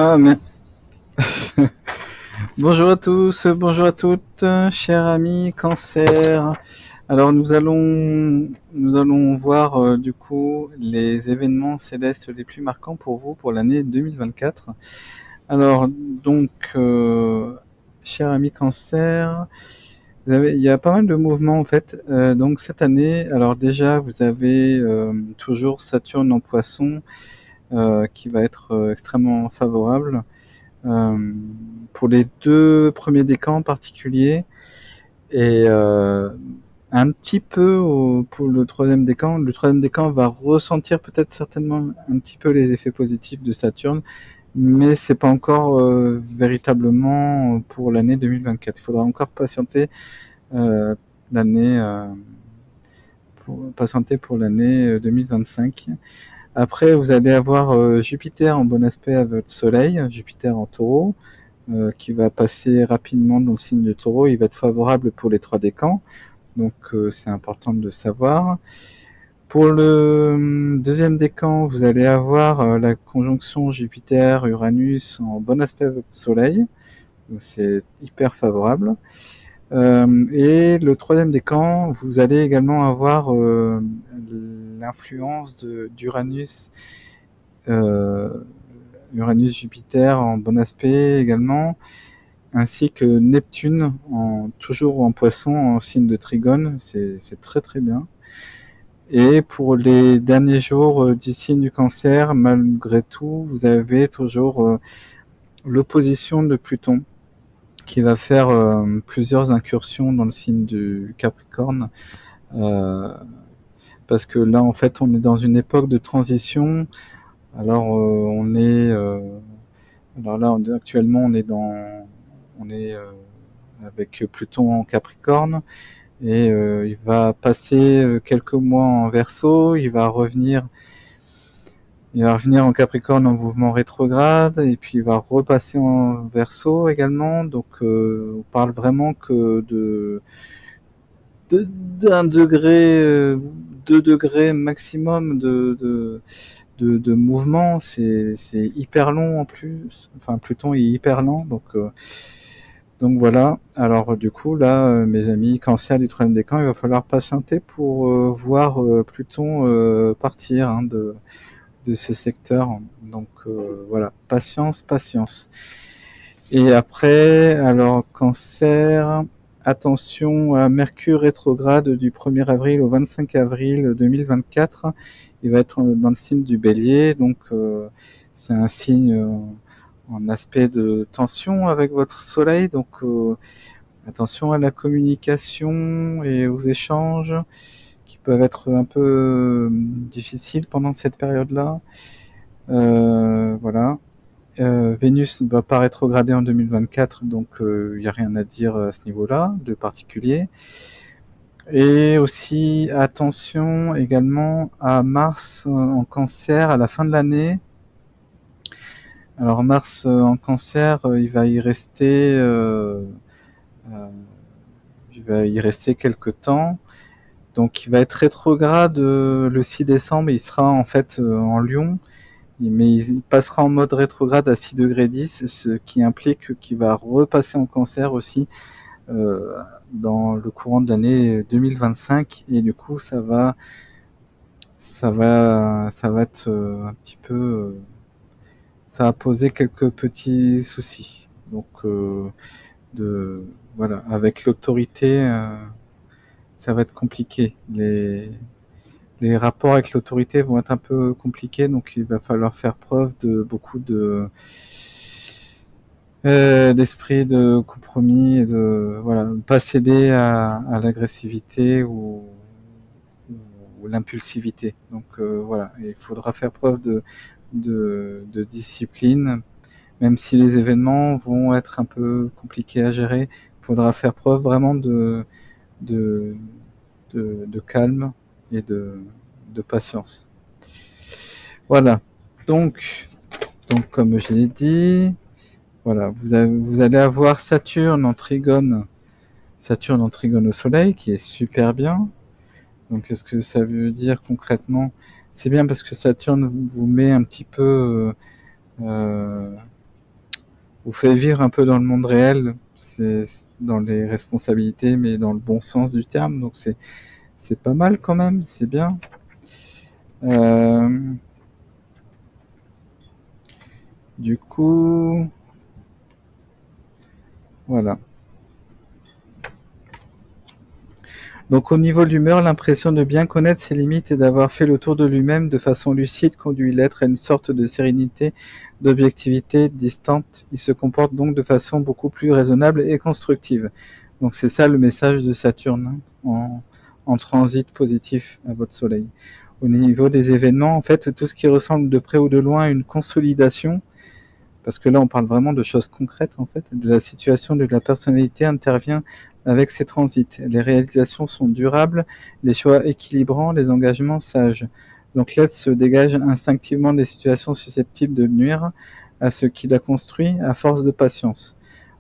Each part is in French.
Ah, mais... Bonjour à tous, bonjour à toutes, chers amis Cancer. Alors nous allons voir du coup les événements célestes les plus marquants pour vous pour l'année 2024. Alors donc, chers amis Cancer, il y a pas mal de mouvements en fait. Donc cette année, alors déjà vous avez toujours Saturne en Poisson qui va être extrêmement favorable. Pour les 2 premiers décans en particulier et un petit peu pour le troisième décan. Le troisième décan va ressentir peut-être certainement un petit peu les effets positifs de Saturne, mais c'est pas encore véritablement pour l'année 2024. Il faudra encore patienter l'année pour l'année 2025. Après, vous allez avoir Jupiter en bon aspect à votre Soleil, Jupiter en Taureau, qui va passer rapidement dans le signe de Taureau. Il va être favorable pour les 3 décans, donc c'est important de le savoir. Pour le deuxième décan, vous allez avoir la conjonction Jupiter-Uranus en bon aspect à votre Soleil, donc c'est hyper favorable. Et le troisième décan, vous allez également avoir l'influence d'Uranus, Uranus-Jupiter en bon aspect également, ainsi que Neptune, toujours en Poisson, en signe de Trigone. C'est très très bien. Et pour les derniers jours du signe du Cancer, malgré tout, vous avez toujours l'opposition de Pluton, qui va faire plusieurs incursions dans le signe du Capricorne. Parce que là, en fait, on est dans une époque de transition. Alors, alors là, actuellement, on est avec Pluton en Capricorne, et il va passer quelques mois en Verseau, il va revenir en Capricorne en mouvement rétrograde, et puis il va repasser en Verseau également. Donc on parle vraiment que d'un degré, 2 degrés maximum de mouvement. C'est hyper long en plus. Enfin, Pluton est hyper lent, donc voilà. Alors du coup là, mes amis Cancer du troisième décan, il va falloir patienter pour voir Pluton partir de ce secteur. Donc voilà, patience, patience. Et après, alors Cancer, attention à Mercure rétrograde du 1er avril au 25 avril 2024. Il va être dans le signe du Bélier, donc c'est un signe en aspect de tension avec votre Soleil, donc attention à la communication et aux échanges qui peuvent être un peu difficiles pendant cette période-là. Voilà. Vénus ne va pas rétrograder en 2024, donc il n'y a rien à dire à ce niveau-là de particulier. Et aussi attention également à Mars en Cancer à la fin de l'année. Alors Mars en Cancer, il va y rester quelques temps. Donc il va être rétrograde le 6 décembre, il sera en fait en Lion, mais il passera en mode rétrograde à 6 degrés 10, ce qui implique qu'il va repasser en Cancer aussi dans le courant de l'année 2025, et du coup ça va être un petit peu, ça va poser quelques petits soucis. Donc de voilà, avec l'autorité, ça va être compliqué. Les rapports avec l'autorité vont être un peu compliqués, donc il va falloir faire preuve de beaucoup d'esprit de compromis, et de voilà, ne pas céder à l'agressivité ou l'impulsivité. Donc voilà, il faudra faire preuve de discipline, même si les événements vont être un peu compliqués à gérer. Il faudra faire preuve vraiment de, de calme et de patience. Voilà. Donc comme je l'ai dit, voilà, vous allez avoir Saturne en trigone au Soleil, qui est super bien. Donc qu'est-ce que ça veut dire concrètement? C'est bien parce que Saturne vous met un petit peu vous fait vivre un peu dans le monde réel, c'est dans les responsabilités, mais dans le bon sens du terme. Donc c'est pas mal quand même, c'est bien. Du coup, voilà. Donc au niveau de l'humeur, l'impression de bien connaître ses limites et d'avoir fait le tour de lui-même de façon lucide conduit l'être à une sorte de sérénité, d'objectivité distante. Il se comporte donc de façon beaucoup plus raisonnable et constructive. Donc c'est ça le message de Saturne en transit positif à votre soleil. Au niveau des événements, en fait, tout ce qui ressemble de près ou de loin à une consolidation, parce que là on parle vraiment de choses concrètes en fait, de la situation de la personnalité intervient avec ces transits. Les réalisations sont durables, les choix équilibrants, les engagements sages. Donc l'être se dégage instinctivement des situations susceptibles de nuire à ce qu'il a construit à force de patience.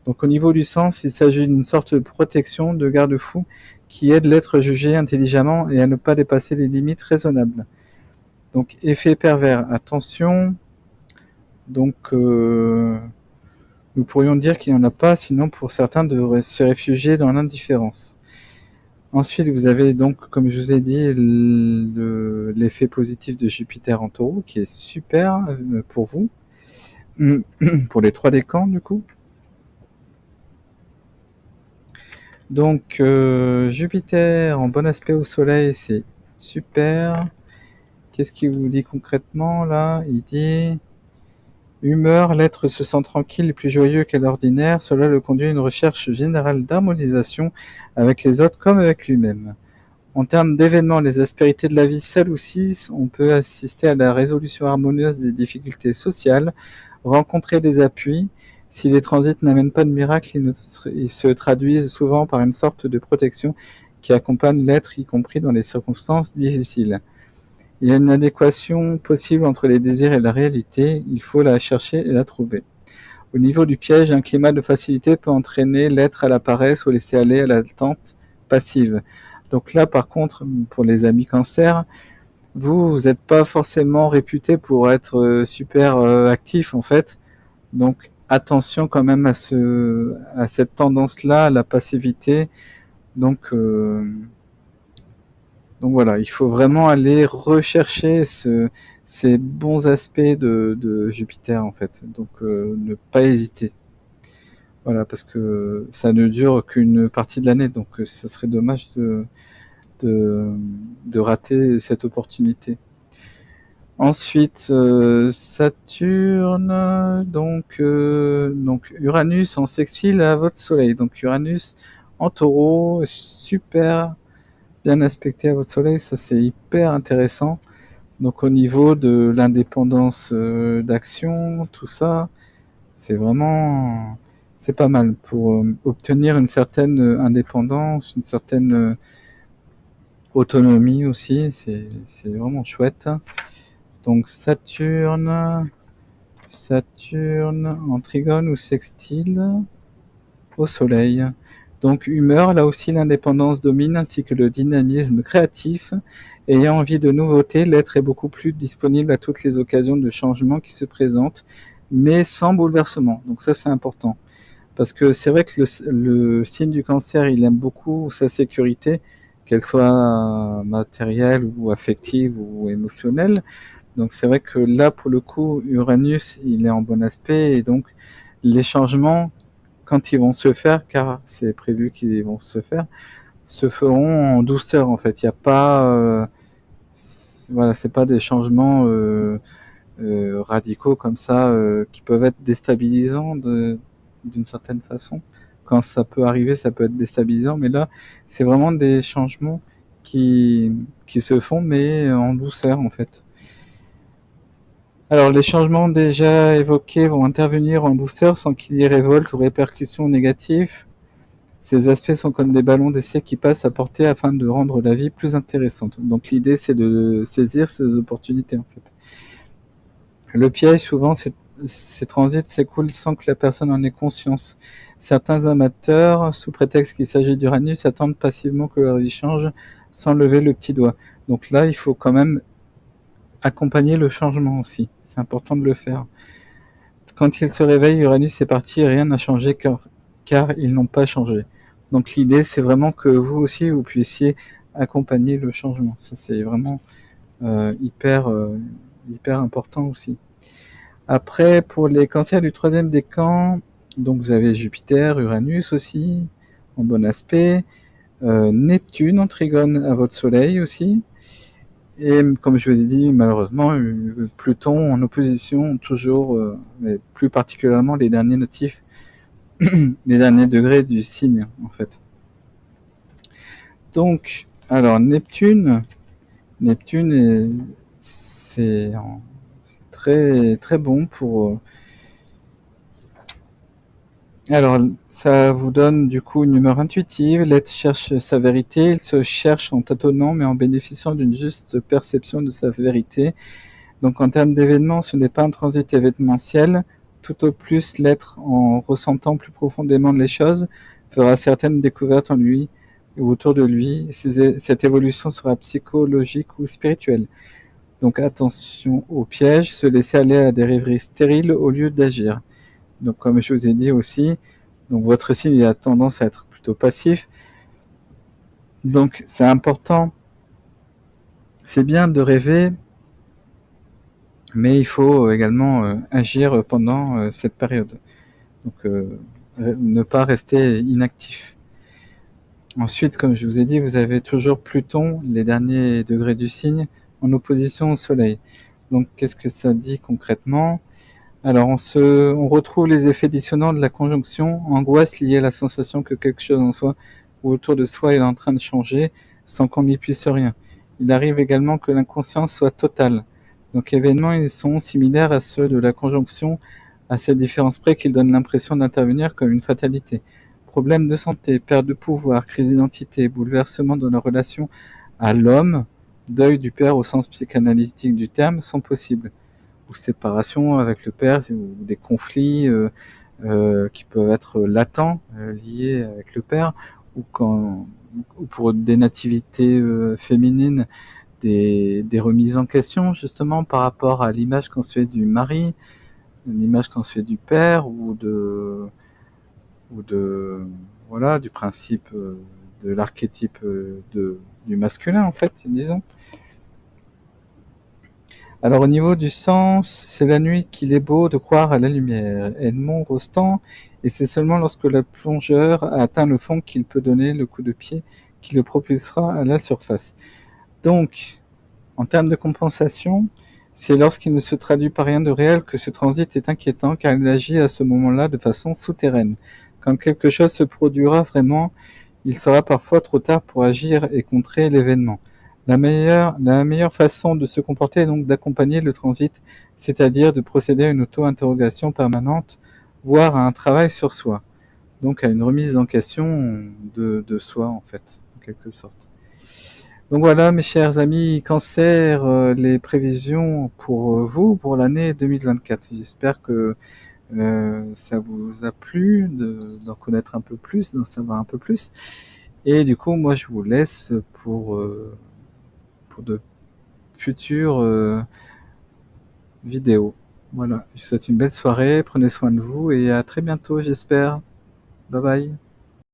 Donc au niveau du sens, il s'agit d'une sorte de protection, de garde-fou qui aide l'être jugé intelligemment et à ne pas dépasser les limites raisonnables. Donc effet pervers, attention. Donc nous pourrions dire qu'il n'y en a pas, sinon pour certains de se réfugier dans l'indifférence. Ensuite, vous avez donc, comme je vous ai dit, l'effet positif de Jupiter en taureau, qui est super pour vous, pour les 3 décans du coup. Donc Jupiter en bon aspect au soleil, c'est super. Qu'est-ce qu'il vous dit concrètement là? Il dit humeur, l'être se sent tranquille et plus joyeux qu'à l'ordinaire, cela le conduit à une recherche générale d'harmonisation avec les autres comme avec lui-même. En termes d'événements, les aspérités de la vie s'adoucissent, on peut assister à la résolution harmonieuse des difficultés sociales, rencontrer des appuis. Si les transits n'amènent pas de miracle, ils se traduisent souvent par une sorte de protection qui accompagne l'être, y compris dans les circonstances difficiles. Il y a une adéquation possible entre les désirs et la réalité, il faut la chercher et la trouver. Au niveau du piège, un climat de facilité peut entraîner l'être à la paresse ou laisser aller à l'attente passive. Donc là, par contre, pour les amis cancer, vous n'êtes pas forcément réputé pour être super actif en fait. Donc attention quand même à cette tendance-là, à la passivité. Donc voilà, il faut vraiment aller rechercher ces bons aspects de Jupiter en fait. Donc ne pas hésiter. Voilà, parce que ça ne dure qu'une partie de l'année, donc ça serait dommage de rater cette opportunité. Ensuite, Saturne, donc Uranus en sextile à votre Soleil. Donc Uranus en Taureau, super bien aspecté à votre Soleil, ça c'est hyper intéressant. Donc au niveau de l'indépendance d'action, tout ça, c'est vraiment, c'est pas mal pour obtenir une certaine indépendance, une certaine autonomie aussi, c'est vraiment chouette. Donc Saturne en trigone ou sextile au Soleil. Donc humeur, là aussi l'indépendance domine ainsi que le dynamisme créatif. Ayant envie de nouveautés, l'être est beaucoup plus disponible à toutes les occasions de changement qui se présentent, mais sans bouleversement. Donc ça c'est important. Parce que c'est vrai que le signe du cancer, il aime beaucoup sa sécurité, qu'elle soit matérielle ou affective ou émotionnelle. Donc c'est vrai que là, pour le coup, Uranus, il est en bon aspect et donc les changements, quand ils vont se faire, car c'est prévu qu'ils vont se faire, se feront en douceur en fait. Il n'y a pas, voilà, c'est pas des changements radicaux comme ça qui peuvent être déstabilisants d'une certaine façon. Quand ça peut arriver, ça peut être déstabilisant, mais là, c'est vraiment des changements qui se font, mais en douceur en fait. Alors, les changements déjà évoqués vont intervenir en douceur sans qu'il y ait révolte ou répercussions négatives. Ces aspects sont comme des ballons d'essai qui passent à portée afin de rendre la vie plus intéressante. Donc l'idée, c'est de saisir ces opportunités en fait. Le piège, souvent, ces transits s'écoulent sans que la personne en ait conscience. Certains amateurs, sous prétexte qu'il s'agit d'Uranus, attendent passivement que leur vie change sans lever le petit doigt. Donc là, il faut quand même accompagner le changement aussi. C'est important de le faire. Quand ils se réveillent, Uranus est parti et rien n'a changé car ils n'ont pas changé. Donc l'idée, c'est vraiment que vous aussi, vous puissiez accompagner le changement. Ça, c'est vraiment hyper, hyper important aussi. Après, pour les cancers du troisième décan, donc vous avez Jupiter, Uranus aussi, en bon aspect, Neptune en trigone à votre soleil aussi, et comme je vous ai dit, malheureusement, Pluton en opposition toujours, mais plus particulièrement les derniers notifs, les derniers degrés du signe en fait. Donc, alors Neptune, c'est très très bon pour alors, ça vous donne du coup une humeur intuitive, l'être cherche sa vérité, il se cherche en tâtonnant mais en bénéficiant d'une juste perception de sa vérité. Donc en termes d'événements, ce n'est pas un transit événementiel, tout au plus l'être en ressentant plus profondément les choses fera certaines découvertes en lui ou autour de lui. Cette évolution sera psychologique ou spirituelle. Donc attention aux pièges, se laisser aller à des rêveries stériles au lieu d'agir. Donc comme je vous ai dit aussi, donc votre signe il a tendance à être plutôt passif. Donc c'est important, c'est bien de rêver, mais il faut également agir pendant cette période. Donc ne pas rester inactif. Ensuite, comme je vous ai dit, vous avez toujours Pluton, les derniers degrés du signe, en opposition au Soleil. Donc qu'est-ce que ça dit concrètement? Alors on retrouve les effets dissonants de la conjonction, angoisse liée à la sensation que quelque chose en soi ou autour de soi est en train de changer sans qu'on n'y puisse rien. Il arrive également que l'inconscience soit totale. Donc événements ils sont similaires à ceux de la conjonction, à cette différence près qu'ils donnent l'impression d'intervenir comme une fatalité. Problèmes de santé, perte de pouvoir, crise d'identité, bouleversement dans la relation à l'homme, deuil du père au sens psychanalytique du terme sont possibles, ou séparation avec le père, ou des conflits qui peuvent être latents, liés avec le père, ou ou pour des nativités féminines, des remises en question justement par rapport à l'image qu'on se fait du mari, l'image qu'on se fait du père, ou de voilà, du principe de l'archétype du masculin en fait, disons. Alors au niveau du sens, c'est la nuit qu'il est beau de croire à la lumière. Edmond Rostand, et c'est seulement lorsque le plongeur a atteint le fond qu'il peut donner le coup de pied qui le propulsera à la surface. Donc, en termes de compensation, c'est lorsqu'il ne se traduit par rien de réel que ce transit est inquiétant car il agit à ce moment-là de façon souterraine. Quand quelque chose se produira vraiment, il sera parfois trop tard pour agir et contrer l'événement. La meilleure façon de se comporter est donc d'accompagner le transit, c'est-à-dire de procéder à une auto-interrogation permanente, voire à un travail sur soi. Donc à une remise en question de soi, en fait, en quelque sorte. Donc voilà, mes chers amis Cancer, les prévisions pour vous, pour l'année 2024. J'espère que ça vous a plu d'en connaître un peu plus, d'en savoir un peu plus. Et du coup, moi, je vous laisse pour de futures vidéos. Voilà, je vous souhaite une belle soirée, prenez soin de vous et à très bientôt, j'espère. Bye bye.